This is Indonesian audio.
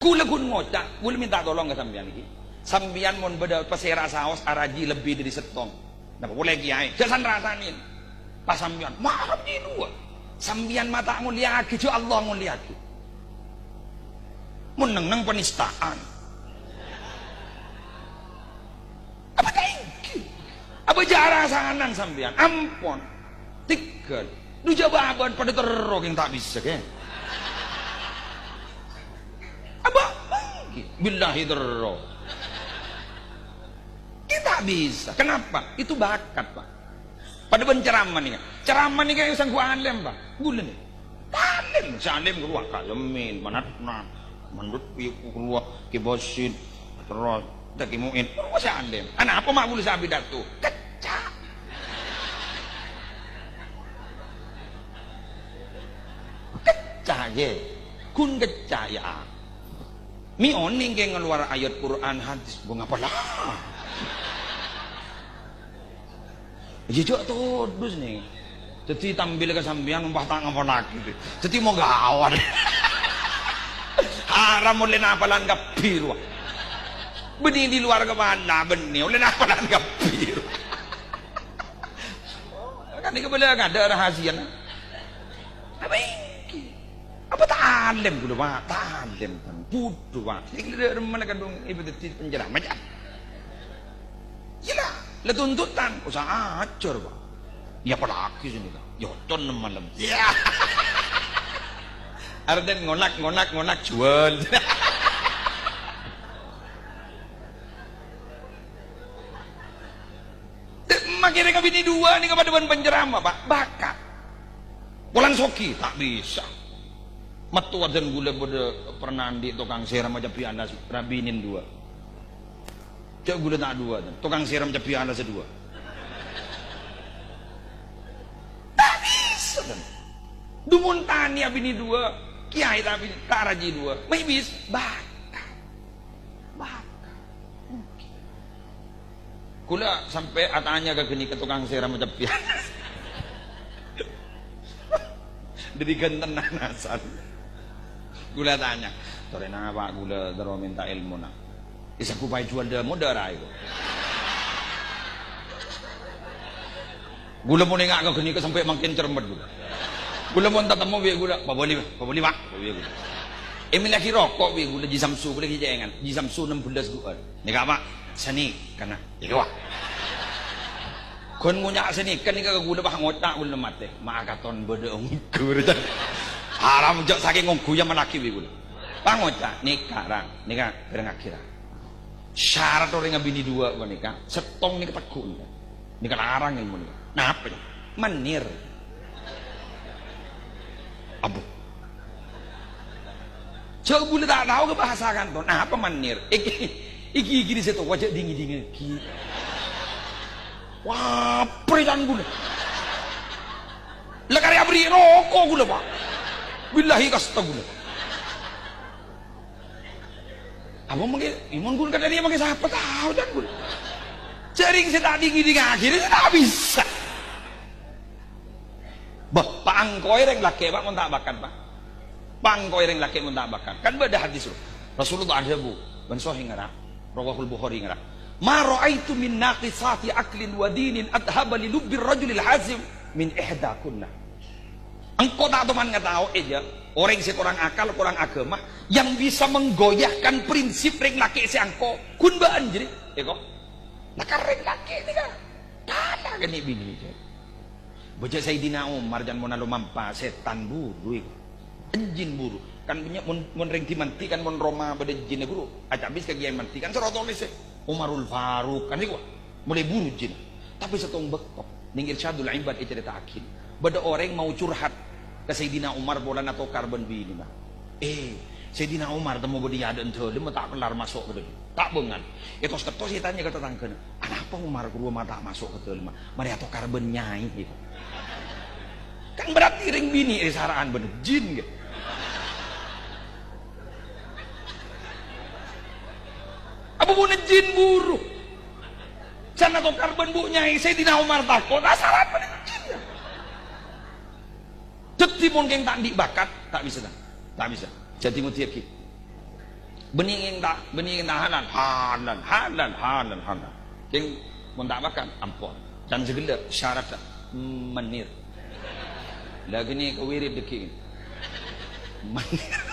Kula kun ngocak, kula minta tolong ke sampean iki. Sampean mon beda pesera saos araji lebih dari setong. Napa boleh kiai? Jasan rasanin. Pas sampean, mahal di dua. Sampean mata nguliat jo Allah nguliat. Meneng penistaan. Apa kaiki? Apa jara sanan sampean? Ampun. Tikel. Du jawaban pada terok yang tak bisa ke. Apa? Billahi terro. Kita bisa. Kenapa? Itu bakat, Pak. Pada penceramah nih. Ceramah nih kayak sang gua alim, Pak. Bulan nih. Alim, salim keluar kalemin, manatna, menurut piku keluar kibosin, terus tak kimuin. Keluar salim. Anak apa mak boleh sabi datu? Kecak. Kecak je. Kun kecak ya. Mi oning kayak ngeluar ayat Quran hadis bunga pala. Jujur terus nih. Jadi tampil ke sambian umpah tangan apa lagi. Jadi mau gawat. Haram oleh napalan kapiru. Benih di luar kemana benih oleh napalan kapiru. Kan ini kebelah ada rahasia. Apa ini? Apa talim kudu Pak? Talim kan. Bodoh Pak. Ini mana kandung ibu tadi penjara macam. Gila, le tuntutan usaha acur Pak. Ya pelaki sini kan. Yoton malam. Ya. Arden ngonak jual. Makin mereka bini dua nih kepada pencerama Pak. Bakat. Bulan soki tak bisa. Metu dan gula pada pernah di tukang seram aja piana rabinin dua. Cak gula tak dua, tukang seram aja piana sedua. Tak bisa kan? Dumun tani abini dua, kiai tapi tak raji dua. Mai bis, bakat. Gula sampai atanya ke geni ke tukang seram aja piana. Jadi genten nanasan. Gula tanya, torena Pak gula daro minta ilmu nak. Isa ku pai jual demo darai ko. Gula mo nengak ka geni ka sampai makin cermet gula. Gula mo tatamo bi gula, paboli Pak. Emi lagi rokok bi gula jisamsu gula kijengan. Jisamsu 16 gula. Nika Pak, sani kana. Iko. Kon ngunya sani kan nika gula Pak ngotak gula mate. Maakaton bedeung gur. Haram jok saking ngguya menaki wi kula. Pangoca nikah rang, nikah bareng akhirah. Syarat orang ngabini dua kok nikah, setong nika tekun. Nikah larang ilmu nika. Napa? Menir. Abu. Coba boleh tak tahu ke bahasa kanton. Apa menir? Iki di situ wajah dingin. Wah, peridan gula. Lekari abri rokok gula Pak. Billahi kastaguna. Apa mungkin imun gun kata dia pakai siapa tahu dan gun. Jaring saya tadi gini akhirnya tak bisa. Bah, pangkoi reng laki Pak muntak bakat Pak. Pangkoi reng laki muntak bakat. Kan beda hadis Rasulullah ada bu. Ben sahih ngara. Rawahul Bukhari ngara. Ma ra'aitu min naqisati aklin wa dinin adhaba li lubbir rajulil hazim min ihdakunna. Engkau tak teman nggak tahu aja orang si kurang akal kurang agama yang bisa menggoyahkan prinsip ring laki si angko kun baan jadi eko nakar ring laki ini kan kalah kan ini bini bocah Sayyidina Umar jangan mau nalu mampa setan buru enjin buru kan punya mun ring dimanti kan mun Roma pada jinnya buru acak bis kegiatan manti kan serotolis Umarul Faruq kan itu mulai buru jin tapi setong bekok ning irsyadul ibad cerita akhir bada orang mau curhat ke Sayyidina Umar bolan atau karbon bini mah. Sayyidina Umar temu bodi ada ente, dia tak kelar masuk ke dalam. Tak bengan. Etos ketos dia tanya ke tetangga, "Kenapa Umar ke rumah tak masuk ke dalam? Mari atau karbon nyai gitu." Kan berarti ring bini saraan bener jin gitu. Apa punya jin buruk? Sana atau karbon bu nyai Sayyidina Umar takut, asaran bener jin ya. Jadi mungkin tak dibakat tak bisa. Tak bisa. Jadi mutiaki. Beningin tak halal, halal, halal, halal, halal. King mun tak makan, ampun. Dan segala syarat menir. Lagi ni kewirid deki. Menir.